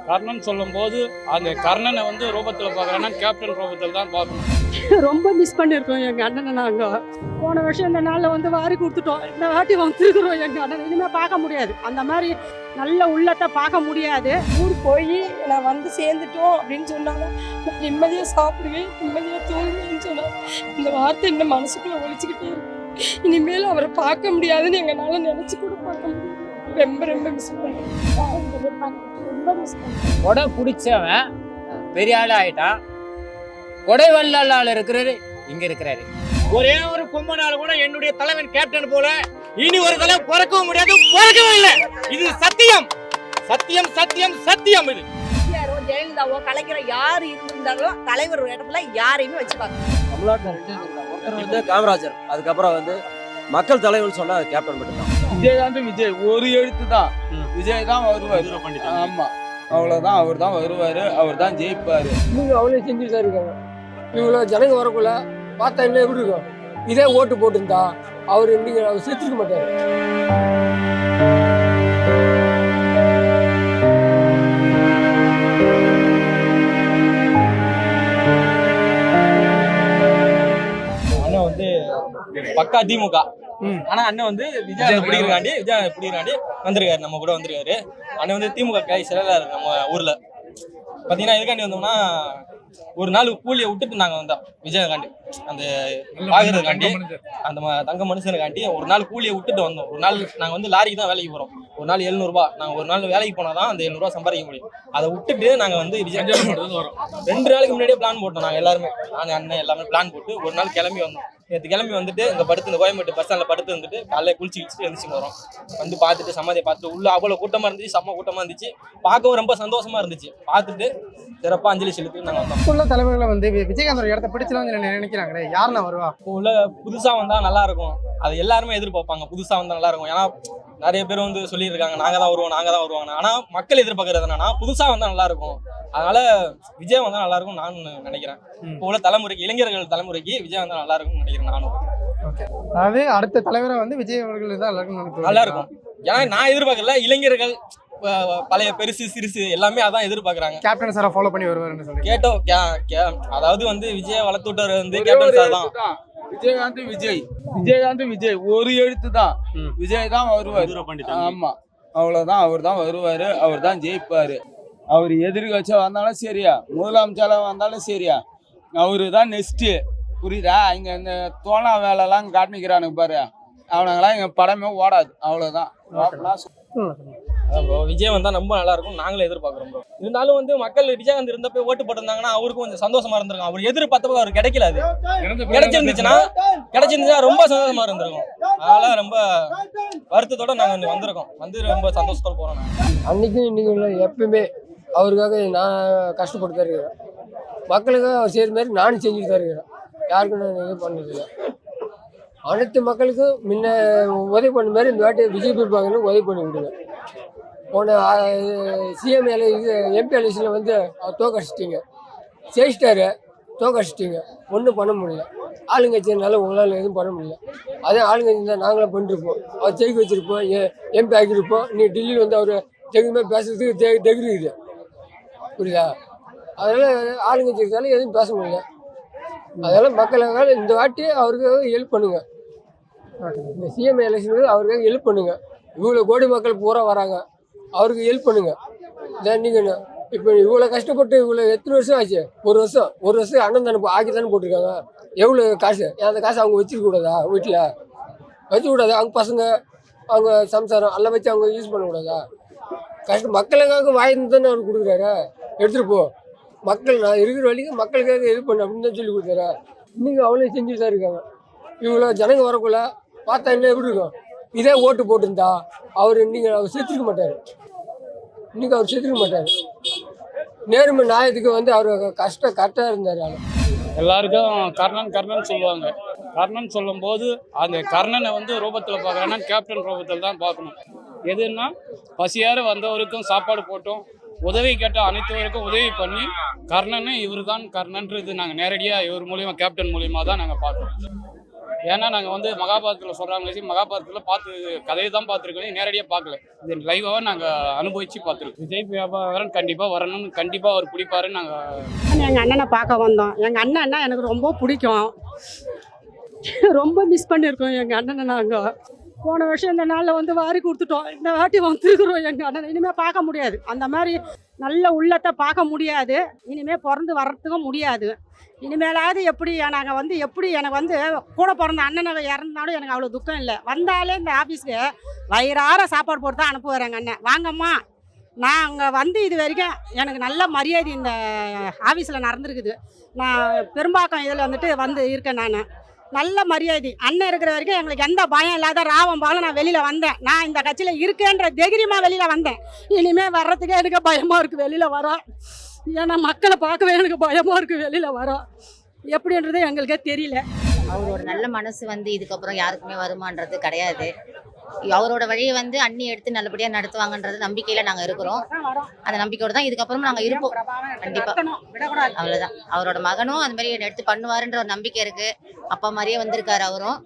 கர்ணன் சொல்லும் போது அந்த கர்ணனை வந்து ரூபத்தில் பார்க்குறேன்னா கேப்டன் ரூபத்தில் தான் பார்க்கணும். ரொம்ப மிஸ் பண்ணியிருக்கோம் எங்கள் அண்ணனை. நாங்கள் போன வருஷம் இந்த நாளில் வந்து வாரி கொடுத்துட்டோம். இந்த வாட்டி வந்துருக்குறோம் எங்கள் அண்ணன். இனிமேல் பார்க்க முடியாது, அந்த மாதிரி நல்ல உள்ளத்தை பார்க்க முடியாது. ஊர் போய் நான் வந்து சேர்ந்துட்டோம் அப்படின்னு சொன்னாலும் நிம்மதியாக சாப்பிடுவேன், நிம்மதியாக தூங்குவேன்னு சொன்னாங்க. இந்த வார்த்தை இன்னும் மனசுக்குள்ள ஒழிச்சுக்கிட்டே இருக்கு. இனிமேல் அவரை பார்க்க முடியாதுன்னு எங்களால நினைச்சு கூட பார்க்க முடியாது. ரொம்ப ரொம்ப மிஸ் பண்ணுறேன். கொடை பிடிச்சவன் பெரிய ஆள் ஆயிட்டான். கொடை வல்லாள் இருக்கிறாரு, இங்க இருக்கிறாரு. ஒரே ஒரு கும்பனால கூட என்னுடைய தலைவன் கேப்டன் போல இனி ஒரு தலைவன் பிறக்கவும் முடியாது, பிறக்கவும் இல்லை. இது சத்தியம், சத்தியம், சத்தியம், சத்தியம். இது ஜெயலலிதாவோ கலைஞரோ யாரு இருந்திருந்தாலும் தலைவர் இடத்துல யாரையுமே வச்சுப்பாங்க. தமிழ்நாட்டில் காமராஜர், அதுக்கப்புறம் வந்து மக்கள் தலைவர் சொன்னா கேப்டன் மட்டும்தான். விஜயகாந்த் விஜய் ஒரு எழுத்து தான். விஜய் தான் வருவார். ஆமா, அவ்வளவுதான். அவர் தான் வருவாரு, அவர் தான் ஜெயிப்பாரு. நீங்க அவ்வளோ செஞ்சுட்டு தான் இருக்காங்க. இவ்வளோ ஜனங்க வரக்குள்ள பார்த்தா என்ன எப்படி இருக்கும்? இதே ஓட்டு போட்டிருந்தா அவர் அவர் சேர்த்துக்க மாட்டாரு. அண்ணன் வந்து பக்கா திமுக. ஆனா அண்ணன் வந்து விஜய் பிடிக்கிறாண்டி வந்திருக்காரு, நம்ம கூட வந்திருக்காரு. அண்ணன் வந்து திமுக செயலாளர் நம்ம ஊர்ல. பாத்தீங்கன்னா இதுக்காண்டி வந்தோம்னா ஒரு நாள் கூலியை விட்டுட்டு நாங்க வந்தோம் விஜயகாண்டி, அந்த பாக்குறதுக்காண்டி, அந்த தங்க மனுஷனுக்காண்டி ஒரு நாள் கூலியை விட்டுட்டு வந்தோம். ஒரு நாள் நாங்க வந்து லாரிக்கு தான் வேலைக்கு போறோம். ஒரு நாள் 700 ரூபாய். நாங்க ஒரு நாள் வேலைக்கு போனாதான் அந்த 700 ரூபாய் சம்பாதிக்க முடியும். அதை விட்டுட்டு நாங்க வந்து விஜய் 2 நாளைக்கு முன்னாடியே பிளான் போட்டோம். நாங்க எல்லாருமே, நாங்க அண்ணன் எல்லாமே பிளான் போட்டு ஒரு நாள் கிளம்பி வந்தோம். நேற்று கிளம்பி வந்துட்டு இங்க படுத்து, இந்த கோயம்பேட்டு பஸ் ஸ்டாண்ட்ல படுத்து வந்துட்டு காலையில குளிச்சுட்டு எழுந்துச்சு வரோம். வந்து பார்த்துட்டு சமாதியை பார்த்துட்டு உள்ள அவ்வளவு கூட்டமா இருந்துச்சு, செம்ம கூட்டமா இருந்துச்சு. பார்க்கவும் ரொம்ப சந்தோஷமா இருந்துச்சு. பார்த்துட்டு சிறப்பா அஞ்சலி செலுத்தி நாங்க வந்தோம். உள்ள தலைவர்களை வந்து விஜயகாந்தோட இடத்த பிடிச்சலாம் நினைக்கிறாங்களே, யாருன்னா வருவா? உள்ள புதுசா வந்தா நல்லா இருக்கும், அது எல்லாருமே எதிர்பார்ப்பாங்க. புதுசா வந்தா நல்லா இருக்கும். ஏன்னா நிறைய பேர் வந்து சொல்லியிருக்காங்க நாங்க தான் வருவாங்க. ஆனா மக்கள் எதிர்பார்க்கறது என்னன்னா புதுசா வந்தா நல்லா இருக்கும். அதனால விஜய் வந்தா நல்லா இருக்கும் நான் நினைக்கிறேன். இப்போ உள்ள தலைமுறைக்கு, இளைஞர்கள் தலைமுறைக்கு விஜய் வந்தா நல்லா இருக்கும்னு நினைக்கிறேன் நானும். அதாவது அடுத்த தலைவரை வந்து விஜய் அவர்கள் தான் நல்லா இருக்கும். ஏன்னா நான் எதிர்பார்க்கல, இளைஞர்கள் பழைய பெருசு சிறுசு எல்லாமே அதான் எதிர்பார்க்கறாங்க. கேப்டன் சாரை ஃபாலோ பண்ணி வருவாருன்னு சொல்லி கேட்டோம். அதாவது வந்து விஜய் வளர்த்து விட்டவர் வந்து கேப்டன் சார் தான். விஜயகாந்த் விஜய் ஒரு எழுத்து தான். விஜய் தான் வருவார். ஆமா, அவ்வளவுதான். அவர் தான் வருவாரு, அவர் தான் ஜெயிப்பாரு. அவர் எதிர்கட்சியா வந்தாலும் சரியா, முதலமைச்சரா வந்தாலும் சரியா, அவரு தான் நெக்ஸ்ட். புரியுதா? இங்க இந்த தோணா வேலை எல்லாம் காட்டிக்கிறானுங்க பாரு, அவனுங்கெல்லாம் இங்க படமே ஓடாது. அவ்வளவுதான். ப்ரோ விஜய் வந்தா ரொம்ப நல்லா இருக்கும், நாங்களும் எதிர்பார்க்கிறோம் ப்ரோ. இருந்தாலும் வந்து மக்கள் விஜயகாந்த் இருந்தப்ப ஓட்டு போட்டிருந்தாங்கன்னா அவருக்கும் கொஞ்சம் சந்தோஷமா இருந்திருக்கும். அவர் எதிர்பார்த்தப்ப அவர் கிடைக்கல. அது கிடைச்சிருந்துச்சுன்னா ரொம்ப சந்தோஷமா இருந்திருக்கும். அதனால ரொம்ப வருத்தத்தோட நாங்க வந்திருக்கோம். வந்து ரொம்ப சந்தோஷத்தோட போறோம். அன்னைக்கும் இன்னைக்கும் இல்லை, எப்பயுமே அவருக்காக நான் கஷ்டப்பட்டு தான் இருக்கிறேன். மக்களுக்காக அவர் செய்கிற மாதிரி நானும் செஞ்சுட்டு தான் இருக்கிறேன். யாருக்கும் நான் இது பண்ணதில்லை. அனைத்து மக்களுக்கும் முன்ன உதவி பண்ண மாதிரி இந்த வாட்டி விஜய் பார்க்கணும் உதவி பண்ணி விடுங்க. போன சிஎம் எம்பி எலெக்ஷனில் வந்து அவர் தோக்கடிச்சிட்டிங்க, ஜெயிச்சிட்டாரு, தோக்கடிச்சிட்டிங்க, ஒன்றும் பண்ண முடியல. ஆளுங்கட்சினால உங்களால் எதுவும் பண்ண முடியல. அதே ஆளுங்கட்சி தான் நாங்களும் பண்ணிருப்போம். அவர் ஜெயிக்க வச்சுருப்போம், எம்பி ஆக்கியிருப்போம். நீ டெல்லியில் வந்து அவர் ஜெகுமே பேசுறதுக்கு தெகிரிக்குது. புரியுதா? அதனால் ஆளுங்கட்சி இருந்தாலும் எதுவும் பேச முடியல. அதனால் மக்களுக்காக இந்த வாட்டி அவருக்காக ஹெல்ப் பண்ணுங்க. இந்த சிஎம் எலெக்ஷனுக்கு அவருக்காக ஹெல்ப் பண்ணுங்க. இவ்வளோ கோடி மக்கள் பூரா வராங்க, அவருக்கு ஹெல்ப் பண்ணுங்க. இதான் நீங்கள் இப்போ இவ்வளோ கஷ்டப்பட்டு இவ்வளோ எத்தனை வருஷம் ஆச்சு? ஒரு வருஷம் அண்ணன் தானே ஆக்கி தானே போட்டிருக்காங்க. எவ்வளோ காசு? அந்த காசு அவங்க வச்சுருக்க கூடாதா? வீட்டில் வச்சுக்கூடாதா? அவங்க பசங்க, அவங்க சம்சாரம் எல்லாம் வச்சு அவங்க யூஸ் பண்ணக்கூடாதா? கஷ்டம் மக்களுக்காக வாய்ந்து தானே அவர் கொடுக்குறாரு. எடுத்துகிட்டு போ, மக்கள் நான் இருக்கிற வரைக்கும் மக்களுக்காக ஹெல்ப் பண்ணு அப்படின்னு தான் சொல்லி கொடுத்தாரு. நீங்கள் அவ்வளோ செஞ்சுட்டு தான் இருக்காங்க. இவ்வளோ ஜனங்க வரக்குள்ள பார்த்தா என்ன எப்படி இருக்கும்? இதே ஓட்டு போட்டிருந்தா அவர் அவர் சேர்த்துக்க மாட்டார். இன்னைக்கு அவர் சேர்த்துக்க மாட்டார். நேர்மை நியாயத்துக்கு வந்து அவர் கரெக்டாக இருந்தார். எல்லாருக்கும் கர்ணன் சொல்லுவாங்க. கர்ணன் சொல்லும் போது அந்த கர்ணனை வந்து ரூபத்தில் பார்க்குறேன்னா கேப்டன் ரூபத்தில் தான் பார்க்கணும். எதுன்னா பசியார வந்தவருக்கும் சாப்பாடு போட்டோம், உதவி கேட்ட அனைத்துவருக்கும் உதவி பண்ணி கர்ணன் இவர் தான் கர்ணன்றது நாங்கள் நேரடியாக இவர் மூலியமாக கேப்டன் மூலியமாக தான் நாங்கள் பார்க்குறோம். ஏன்னா நாங்கள் வந்து மகாபாரதத்தில் சொல்கிறாங்க, மகாபாரதத்தில் பார்த்து கதையை தான் பார்த்துருக்கோம், நேரடியாக பார்க்கல. இது லைவாக நாங்கள் அனுபவித்து பார்த்துருக்கோம். விஜய் பிரபாகரன் கண்டிப்பாக வரணும்னு, கண்டிப்பாக அவர் பிடிப்பாருன்னு நாங்கள் எங்கள் அண்ணனை பார்க்க வந்தோம். எங்கள் அண்ணன்னா எனக்கு ரொம்ப பிடிக்கும். ரொம்ப மிஸ் பண்ணியிருக்கோம் எங்கள் அண்ணனை. நாங்கள் போன வருஷம் இந்த நாளில் வந்து வாரி கொடுத்துட்டோம். இந்த வாட்டி வந்துருக்குறோம் எங்கள் அண்ணனை. இனிமேல் பார்க்க முடியாது. அந்த மாதிரி நல்ல உள்ளத்தை பார்க்க முடியாது. இனிமேல் பிறந்து வர்றதுக்கும் முடியாது. இனிமேலாவது எப்படி நாங்கள் வந்து எப்படி எனக்கு வந்து கூட பிறந்த அண்ணனை இறந்தாலும் எனக்கு அவ்வளோ துக்கம் இல்லை. வந்தாலே இந்த ஆஃபீஸ்க்கு வயிறார சாப்பாடு போட்டு தான் அனுப்புவார் எங்கள் அண்ணன். வாங்கம்மா, நான் அங்கே வந்து இது வரைக்கும் எனக்கு நல்ல மரியாதை இந்த ஆஃபீஸில் நடந்துருக்குது. நான் பெரும்பாக்கம் இதில் வந்து இருக்கேன். நான் நல்ல மரியாதை. அண்ணன் இருக்கிற வரைக்கும் எங்களுக்கு எந்த பயம் இல்லாத ராவம் பாலம் நான் வெளியில் வந்தேன். நான் இந்த கட்சியில் இருக்கேன்ற தைரியமாக வெளியில் வந்தேன். இனிமேல் வர்றதுக்கே எனக்கு பயமாக இருக்குது வெளியில் வரோம். ஏன்னா மக்களை பார்க்கவே எனக்கு பயமாக இருக்குது வெளியில் வரோம். எப்படின்றது எங்களுக்கே தெரியல. அவரோட நல்ல மனசு வந்து இதுக்கப்புறம் யாருக்குமே வருமானது கிடையாது. அவரோட வழியை வந்து அண்ணி எடுத்து நல்லபடியாக நடத்துவாங்கன்றது நம்பிக்கையில் நாங்கள் இருக்கிறோம். அந்த நம்பிக்கையோடு தான் இதுக்கப்புறம் நாங்கள் இருப்போம். கண்டிப்பாக அவ்வளோதான். அவரோட மகனும் அந்த மாதிரி எடுத்து பண்ணுவாருன்ற ஒரு நம்பிக்கை இருக்குது. அப்பா மாதிரியே வந்திருக்காரு. அவரும்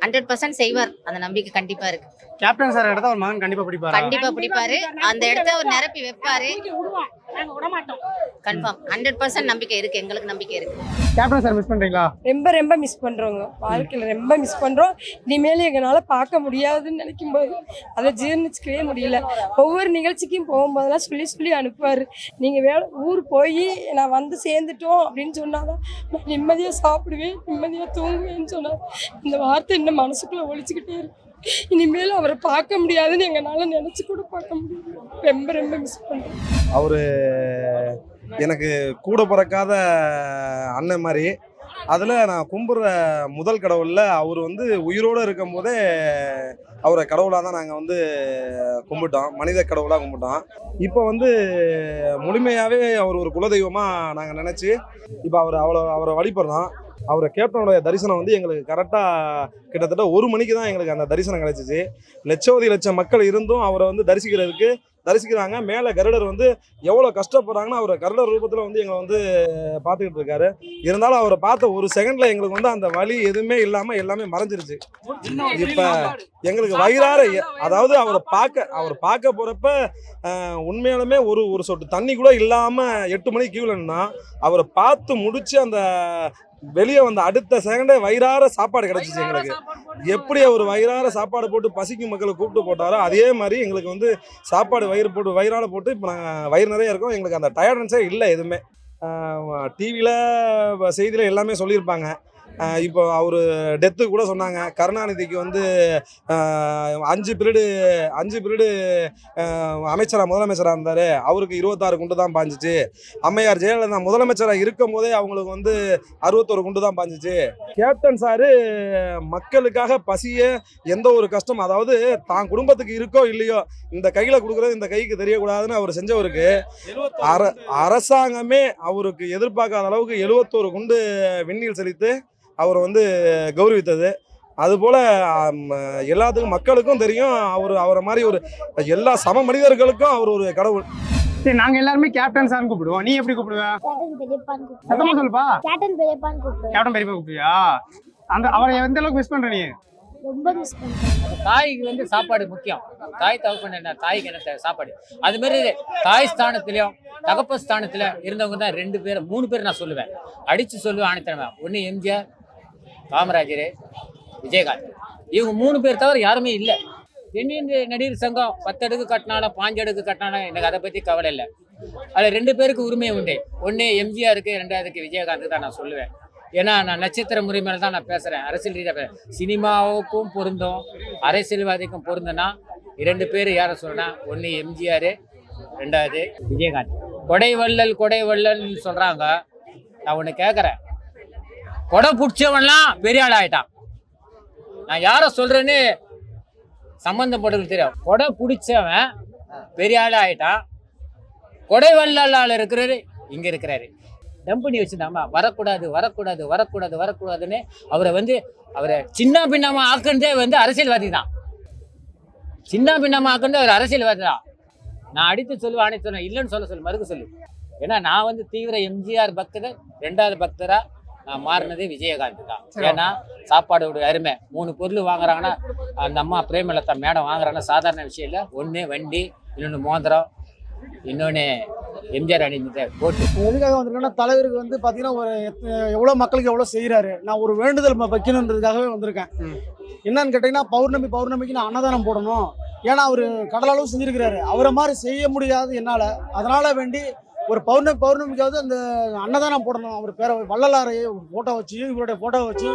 100% செய்வார். அந்த நம்பிக்கை கண்டிப்பாக இருக்குது. கேப்டன் சார் இடத்த ஒரு மகன் கண்டிப்பாக பிடிப்பாரு. கண்டிப்பாக பிடிப்பாரு. அந்த இடத்த அவர் நிரப்பி வைப்பாரு. கன்ஃபார்ம் 100% நம்பிக்கை இருக்குது. எங்களுக்கு நம்பிக்கை இருக்குது. கேப்டன் சார் மிஸ் பண்ணுறீங்களா? ரொம்ப ரொம்ப மிஸ் பண்ணுறோங்க. வாழ்க்கையில் ரொம்ப மிஸ் பண்ணுறோம். இனிமேல் எங்களால் பார்க்க முடியாதுன்னு நினைக்கும் போது அதை ஜீர்ணிச்சிக்கவே முடியல. ஒவ்வொரு நிகழ்ச்சிக்கும் போகும்போதெல்லாம் சொல்லி சொல்லி அனுப்புவார். நீங்கள் வேலை ஊர் போய் நான் வந்து சேர்ந்துட்டோம் அப்படின்னு சொன்னாதான் நான் நிம்மதியாக சாப்பிடுவேன், நிம்மதியாக தூங்குவேன்னு சொன்னார். இந்த வார்த்தை இன்னும் மனசுக்குள்ளே ஒழிச்சிக்கிட்டே இருக்கு. இனிமேல் அவரை பார்க்க முடியாதுன்னு எங்களால் நினச்சி கூட பார்க்க முடியும். ரொம்ப ரொம்ப மிஸ் பண்ணுறேன். அவர் எனக்கு கூட பிறக்காத அண்ணன் மாதிரி. அதில் நான் கும்பிட்ற முதல் கடவுளில் அவர் வந்து உயிரோடு இருக்கும் போதே அவரை கடவுளாக தான் நாங்கள் வந்து கும்பிட்டோம். மனித கடவுளாக கும்பிட்டோம். இப்போ வந்து முழுமையாகவே அவர் ஒரு குலதெய்வமாக நாங்கள் நினச்சி இப்போ அவரை வழிபடுறோம். அவரை கேப்டனுடைய தரிசனம் வந்து எங்களுக்கு கரெக்டாக கிட்டத்தட்ட 1 மணிக்கு தான் எங்களுக்கு அந்த தரிசனம் கிடச்சிச்சு. லட்சம் மக்கள் இருந்தும் அவரை வந்து தரிசிக்கிறாங்க. மேலே கருடர் வந்து எவ்வளோ கஷ்டப்படுறாங்கன்னா அவரை கருடர் ரூபத்தில் வந்து எங்களை வந்து பார்த்துக்கிட்டு இருக்காரு. இருந்தாலும் அவரை பார்த்த 1 செகண்டில் எங்களுக்கு வந்து அந்த வலி எதுவுமே இல்லாமல் எல்லாமே மறைஞ்சிருச்சு. இப்போ எங்களுக்கு வயிறார, அதாவது அவர் பார்க்க போகிறப்ப உண்மையாலுமே ஒரு சொட்டு தண்ணி கூட இல்லாமல் 8 மணிக்கு கியூலன்னா அவரை பார்த்து முடிச்சு அந்த வெளியே வந்த அடுத்த செகண்டே வயிறார சாப்பாடு கிடச்சிச்சு எங்களுக்கு. எப்படி அவர் வயிறார சாப்பாடு போட்டு பசிக்கும் மக்களை கூப்பிட்டு போட்டாரோ அதே மாதிரி எங்களுக்கு வந்து சாப்பாடு வயிறால போட்டு இப்போ நாங்கள் வயிறு நிறைய இருக்கோம். எங்களுக்கு அந்த டயர்டன்ஸே இல்லை எதுவுமே. டிவியில் செய்தியில் எல்லாமே சொல்லியிருப்பாங்க. இப்போ அவர் டெத்து கூட சொன்னாங்க. கருணாநிதிக்கு வந்து 5 பீரியடு முதலமைச்சராக இருந்தார். அவருக்கு 26 குண்டு தான் பாஞ்சிச்சு. அம்மையார் ஜெயலலிதா முதலமைச்சராக இருக்கும் போதே அவங்களுக்கு வந்து 61 குண்டு தான் பாஞ்சிச்சு. கேப்டன் சாரு மக்களுக்காக பசிய எந்த ஒரு கஷ்டம், அதாவது தான் குடும்பத்துக்கு இருக்கோ இல்லையோ இந்த கையில் கொடுக்குறது இந்த கைக்கு தெரியக்கூடாதுன்னு அவர் செஞ்சவருக்கு அரசாங்கமே அவருக்கு எதிர்பார்க்காத அளவுக்கு 71 குண்டு விண்ணில் செலுத்து அவரை வந்து கௌரவித்தது. அதுபோல் எல்லாத்துக்கும் மக்களுக்கும் தெரியும் அவரை மாதிரி ஒரு எல்லா சம மனிதர்களுக்கும் அவர் ஒரு கடவுள். சரி, நாங்கள் எல்லாருமே கேப்டன் சார்னு கூப்பிடுவோம். நீ எப்படி கூப்பிடுவ? சத்தமா சொல்லுப்பா. கேப்டன் பெரியப்பா கூப்பிடுவியா? அவரை எந்த அளவுக்கு மிஸ் பண்ற நீ? ரொம்ப மிஸ் பண்ணுறேன். தாய்க்கு வந்து சாப்பாடு முக்கியம். தாய் தகப்பன் என்ன, தாய்க்கு என்ன சாப்பாடு. அது மாதிரி தாய் ஸ்தானத்திலையும் தகப்ப ஸ்தானத்தில் இருந்தவங்க தான் 2 பேர் 3 பேர் நான் சொல்லுவேன். அடித்து சொல்லுவேன் ஆணைத்தனவேன். ஒன்று எம்ஜிஆர், காமராஜர், விஜயகாந்த். இவங்க 3 பேர் தவிர யாருமே இல்லை. தென்னிந்திய நடிகர் சங்கம் 10 அடுக்கு கட்டினாலும் 5 அடுக்கு கட்டினாலும் எனக்கு அதை பற்றி கவலை இல்லை. அதில் 2 பேருக்கு உரிமை உண்டு. ஒன்று எம்ஜிஆருக்கு, 2வது விஜயகாந்துக்கு தான் நான் சொல்லுவேன். ஏன்னா நான் நட்சத்திர முறை மேலே தான் நான் பேசுகிறேன். அரசியல் ரீதியாக சினிமாவுக்கும் பொருந்தும் அரசியல்வாதிக்கும் பொருந்துன்னா 2 பேர் யாரை சொன்னா, ஒன்று எம்ஜிஆர், 2வது விஜயகாந்த். கொடை வள்ளல்னு சொல்கிறாங்க. நான் ஒன்று கேட்குறேன். கொடை பிடிச்சவன்லாம் பெரிய ஆள் ஆகிட்டான். நான் யாரை சொல்கிறேன்னு சம்மந்தப்பட்டது தெரியும். கொடை பிடிச்சவன் பெரிய ஆள் ஆகிட்டான். கொடை வள்ளலால் இருக்கிறாரு, இங்கே இருக்கிறாரு. டம்பனி வச்சுருந்தாமா வரக்கூடாதுன்னு அவரை சின்ன பின்னமாக ஆக்குறதே வந்து அரசியல்வாதி தான். சின்ன பின்னமாக ஆக்குறது அவர் அரசியல்வாதி தான். நான் அடித்து சொல்லுவேன், அனைத்து இல்லைன்னு சொல்லு மறுக்க சொல்லு. ஏன்னா நான் வந்து தீவிர எம்ஜிஆர் பக்தர், 2வது பக்தரா நான் மாறினது விஜயகாந்த் தான். ஏன்னா சாப்பாடோட அருமை 3 பொருள் வாங்குறாங்கன்னா அந்த அம்மா பிரேமலதா மேடம் வாங்குறாங்கன்னா சாதாரண விஷயம் இல்லை. ஒன்று வண்டி, இன்னொன்று மோதிரம், இன்னொன்று எம்ஜிஆர் அணிந்த கோட்டு. எதுக்காக வந்திருக்கேன்னா தலைவருக்கு வந்து பார்த்தீங்கன்னா ஒரு எவ்வளோ மக்களுக்கு எவ்வளோ செய்கிறாரு, நான் ஒரு வேண்டுதல் வைக்கணுன்றதுக்காகவே வந்திருக்கேன். என்னன்னு கேட்டிங்கன்னா பௌர்ணமிக்கு நான் அன்னதானம் போடணும். ஏன்னா அவர் கடலளவு செஞ்சுருக்கிறாரு, அவரை மாதிரி செய்ய முடியாது என்னால். அதனால் வேண்டி ஒரு பௌர்ணமிக்காவது அந்த அன்னதானம் போடணும். அவர் பேரை வள்ளலாரை ஃபோட்டோ வச்சு இவருடைய ஃபோட்டோ வச்சு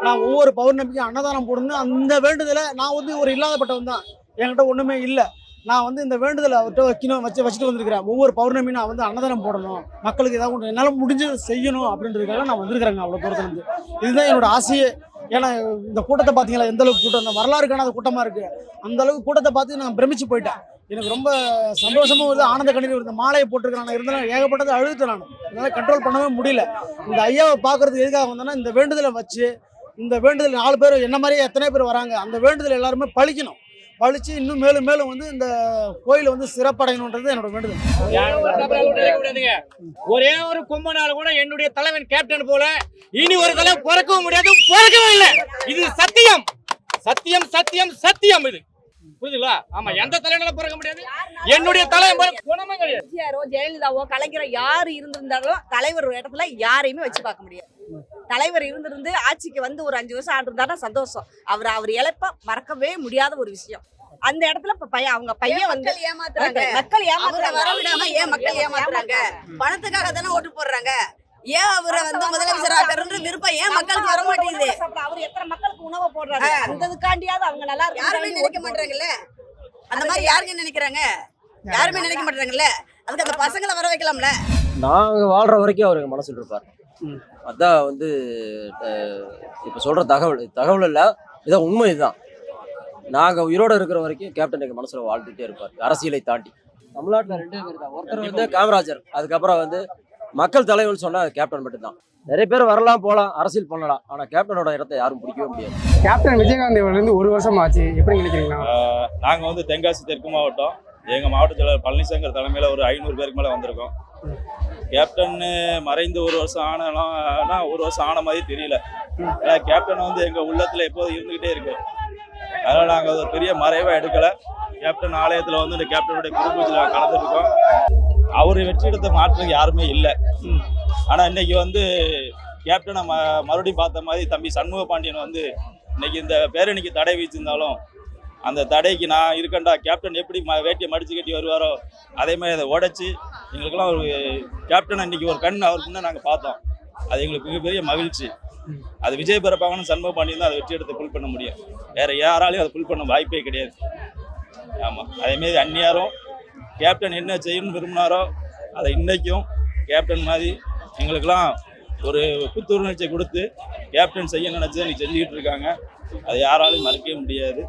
நான் ஒவ்வொரு பௌர்ணமிக்கும் அன்னதானம் போடணும். அந்த வேண்டுதலை நான் வந்து ஒரு இல்லாதப்பட்டவன் தான், என்கிட்ட ஒன்றுமே இல்லை. நான் வந்து இந்த வேண்டுதலை அவர்கிட்ட வச்சுட்டு வந்திருக்கிறேன். ஒவ்வொரு பௌர்ணமி நான் வந்து அன்னதானம் போடணும், மக்களுக்கு ஏதாவது ஒன்று என்னால் முடிஞ்சது செய்யணும் அப்படின்றதுக்காக நான் வந்திருக்கிறேங்க. அவ்வளோ தூரத்துலேருந்து இதுதான் என்னோட ஆசையே. ஏன்னா இந்த கூட்டத்தை பார்த்தீங்களா, எந்த அளவுக்கு கூட்டம், இந்த வரலாறு காணாத கூட்டமாக இருக்குது. அந்த அளவுக்கு கூட்டத்தை பார்த்து நான் பிரமிச்சு போயிட்டேன். எனக்கு ரொம்ப சந்தோஷமும் வருது, ஆனந்த கண்ணீர் வருது. மாலையை போட்டிருக்கிறேன், நான் இருந்தாலும் ஏகப்பட்டது அழுதுட்டேன். நான் என்னால் கண்ட்ரோல் பண்ணவே முடியல. இந்த ஐயாவை பார்க்கறதுக்கு எதுக்காக வந்தேன்னா, இந்த வேண்டுதலை வச்சு இந்த வேண்டுதல் 4 பேர் என்ன மாதிரியே எத்தனை பேர் வராங்க, அந்த வேண்டுதல் எல்லாருமே பழிக்கணும். பழிச்சு இன்னும் மேலும் மேலும் வந்து இந்த கோயில் வந்து சிறப்படையணுன்றது என்னோட வேண்டுதல். ஒரே ஒரு கும்பனால கூட என்னுடைய தலைவன் கேப்டன் போல இனி ஒரு தலைவன் பிறக்கவும் முடியாது, பிறக்கவும் இல்லை. இது சத்தியம் சத்தியம் சத்தியம் சத்தியம். இது புரியுதுங்களா? ஆமா, எந்த தலைவனால பிறக்க முடியாது. என்னுடைய தலைவன் குணமே கிடையாது. எம்ஜிஆரோ ஜெயலலிதாவோ கலைஞரோ யாரு இருந்திருந்தாலும் தலைவர் இடத்துல யாரையுமே வச்சு பார்க்க முடியாது. தலைவர் இருந்திருந்து ஆட்சிக்கு வந்து ஒரு 5 வருஷம் ஆண்டிருந்தாருன்னா சந்தோஷம். அவர் இழப்ப மறக்கவே முடியாத ஒரு விஷயம். அந்த இடத்துல இப்ப அவங்க பையன் வந்து மக்கள் ஏமாத்துறாங்க. வரவிடாம ஏன் மக்கள் ஏமாத்துறாங்க? பணத்துக்காக தானே ஓட்டு போடுறாங்க. ஏன் அவரை வந்து முதலமைச்சர் ஆக்கணும்ன்ற விருப்பம் ஏன் மக்களுக்கு வர மாட்டேங்குது? அவர் எத்தனை மக்களுக்கு உணவு போடுறாங்க, அந்ததுக்காண்டியாவது அவங்க நல்லா யாருமே நினைக்க மாட்டாங்கல்ல. அந்த மாதிரி யாருங்க நினைக்கிறாங்க? யாருமே நினைக்க மாட்டாங்கல்ல. அதுக்கு அந்த பசங்களை வர வைக்கலாம்ல. நாங்கள் வாழ்கிற வரைக்கும் அவருக்கு மனசில் இருப்பார். அதான் வந்து இப்போ சொல்கிற தகவல் இல்லை, இதான் உண்மை. இதுதான் நாங்கள் உயிரோடு இருக்கிற வரைக்கும் கேப்டன் எங்கள் மனசில் வாழ்ந்துகிட்டே இருப்பார். அரசியலை தாண்டி தமிழ்நாட்டில் 2 பேர் தான். ஒருத்தர் வந்து காமராஜர், அதுக்கப்புறம் வந்து மக்கள் தலைவர்னு சொன்னால் அது கேப்டன் மட்டும்தான். நிறைய பேர் வரலாம் போகலாம், அரசியல் பண்ணலாம், ஆனால் கேப்டனோட இடத்தை யாரும் பிடிக்கவே முடியாது. கேப்டன் விஜயகாந்த் இவர்லேருந்து 1 வருஷம் ஆச்சு, எப்படி நினைக்கிறீங்களா? நாங்கள் வந்து தென்காசி தெற்கு மாவட்டம், எங்கள் மாவட்ட செயலர் பழனிசங்கர் தலைமையில் ஒரு 500 பேருக்கு மேலே வந்திருக்கோம். கேப்டன் மறைந்து 1 வருஷம் ஆனாலும் 1 வருஷம் ஆன மாதிரி தெரியல. ஏன்னா கேப்டன் வந்து எங்கள் உள்ளத்தில் எப்போதும் இருந்துக்கிட்டே இருக்கு. அதனால் நாங்கள் ஒரு பெரிய மறைவாக எடுக்கலை. கேப்டன் ஆலயத்தில் வந்து இந்த கேப்டனுடைய குடும்பத்தில் கலந்துருக்கோம். அவர் வெற்றிடத்தை மாற்றுறதுக்கு யாருமே இல்லை. ஆனால் இன்னைக்கு வந்து கேப்டனை மறுபடியும் பார்த்த மாதிரி தம்பி சண்முக பாண்டியன் வந்து இன்னைக்கு இந்த பேரணிக்கு தடை வச்சிருந்தாலும் அந்த தடைக்கு நான் இருக்கேன்டா, கேப்டன் எப்படி வேட்டியை மடிச்சு கட்டி வருவாரோ அதே மாதிரி அதை உடைச்சி எங்களுக்கெல்லாம் ஒரு கேப்டன் இன்னைக்கு ஒரு கண் அவருக்கு முன்னே நாங்கள் பார்த்தோம். அது எங்களுக்கு மிகப்பெரிய மகிழ்ச்சி. அது விஜய் பெறப்பாங்கன்னு சண்முக பாண்டியன் தான் அதை வெற்றி எடுத்து ஃபுல் பண்ண முடியும். வேற யாராலையும் அதை ஃபுல் பண்ண வாய்ப்பே கிடையாது. ஆமாம், அதேமாரி அந்நியாரும் கேப்டன் என்ன செய்யணும்னு விரும்பினாரோ அதை இன்னைக்கும் கேப்டன் மாதிரி எங்களுக்கெல்லாம் ஒரு புத்துணர்ச்சியை கொடுத்து கேப்டன் செய்ய நினைச்சு நீ செஞ்சுக்கிட்டு இருக்காங்க. அதை யாராலையும் மறக்கவே முடியாது.